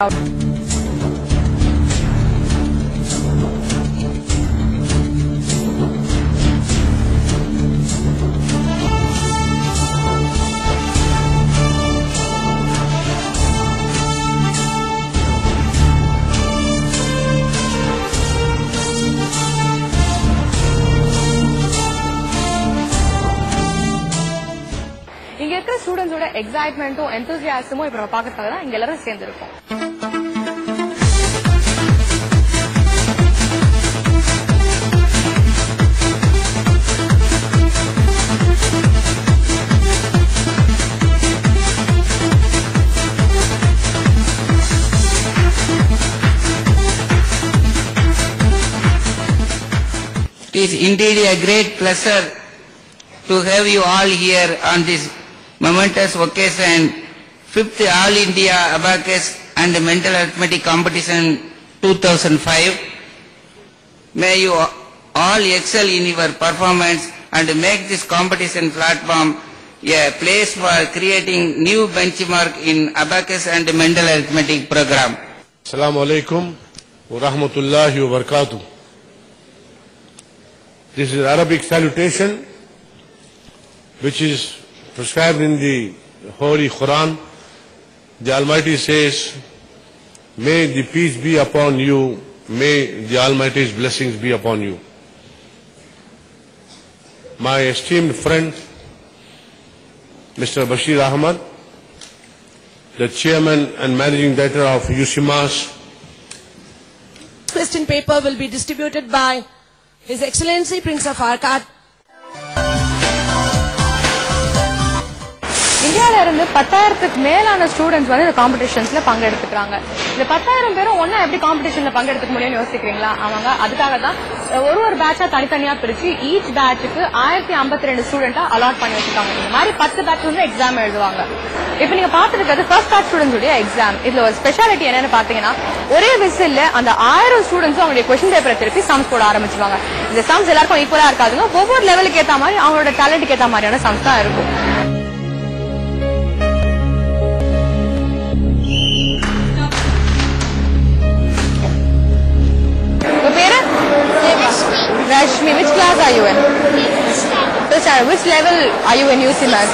out. இங்க இருக்கிற ஸ்டூடெண்ட்ஸோட எக்ஸைட்மெண்ட்டும் எந்தூசியாசமும் இப்ப நம்ம பார்க்கறதுக்காக தான் இங்க எல்லாரும் சேர்ந்திருக்கோம். It is indeed a great pleasure to have you all here on this momentous occasion, 5th All India Abacus and Mental Arithmetic Competition 2005. May you all excel in your performance and make this competition platform a place for creating new benchmark in Abacus and Mental Arithmetic program. Assalamu alaikum wa rahmatullahi wa barakatuh. This is Arabic salutation which is prescribed in the Holy Quran. The Almighty says, may the peace be upon you, may the Almighty's blessings be upon you. My esteemed friend, Mr. Bashir Ahmad, the Chairman and Managing Director of USIMAS. Question paper will be distributed by His Excellency Prince of Arcot. இந்தியால இருந்து 10,000க்கு மேலான students வந்து இந்த காம்படிஷன்ஸ்ல பங்கெடுத்துக்கிறாங்க. இந்த 10,000 பேரும் ஒன்னா எப்படி காம்படிஷன்ல பங்கெடுத்துக்க முடியும்னு யோசிக்கிறீங்களா? ஆமாங்க, அதுக்காக தான் ஒரு பேட்சா தனித்தனியா பிரிச்சு ஈச் பேட்சுக்கு 1052 ஸ்டூடெண்டா அலாட் பண்ணி வச்சிருக்காங்க. இந்த மாதிரி 10 பேட்ச் வந்து எக்ஸாம் எழுதுவாங்க. இப்ப நீங்க பாத்துட்டு இருக்கிறது ஃபர்ஸ்ட் பேட்ச் ஸ்டூடெண்ட்ஸ் உடைய எக்ஸாம். இதுல ஒரு ஸ்பெஷாலிட்டி என்னன்னு பாத்தீங்கன்னா, ஒரே விசில்ல அந்த 1000 ஸ்டூடெண்ட்ஸும் அவங்களுடைய கொஸ்டின் பேப்பரை திருப்பி சம்ஸ் போட ஆரம்பிச்சிருவாங்க. இந்த சம்ஸ் எல்லாருக்கும் ஈக்குவலா இருக்காதுங்க, ஒவ்வொரு லெவலுக்கு ஏத்த மாதிரி அவங்களோட டேலண்ட்டுக்கு ஏத்த மாதிரியான சம்ஸ் தான் இருக்கும். Rashmi, which class are you in? Which level are you in USIMAS?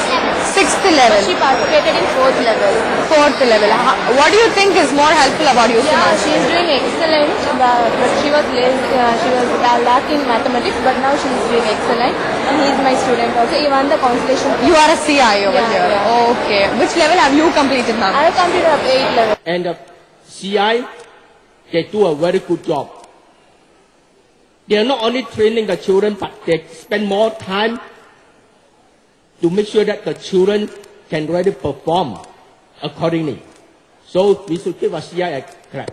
6th level. She participated in 4th level. 4th level. What do you think is more helpful about USIMAS? Yeah, she is doing excellent, but she was lacking in mathematics, but now she is doing excellent, and he is my student also. He won the constellation. You are a CI over here. Yeah. Okay. Which level have you completed, ma'am? I have completed up 8th level. And CI, they do a very good job. They are not only training the children, but they spend more time to make sure that the children can really perform accordingly. So we should give a CI a clap.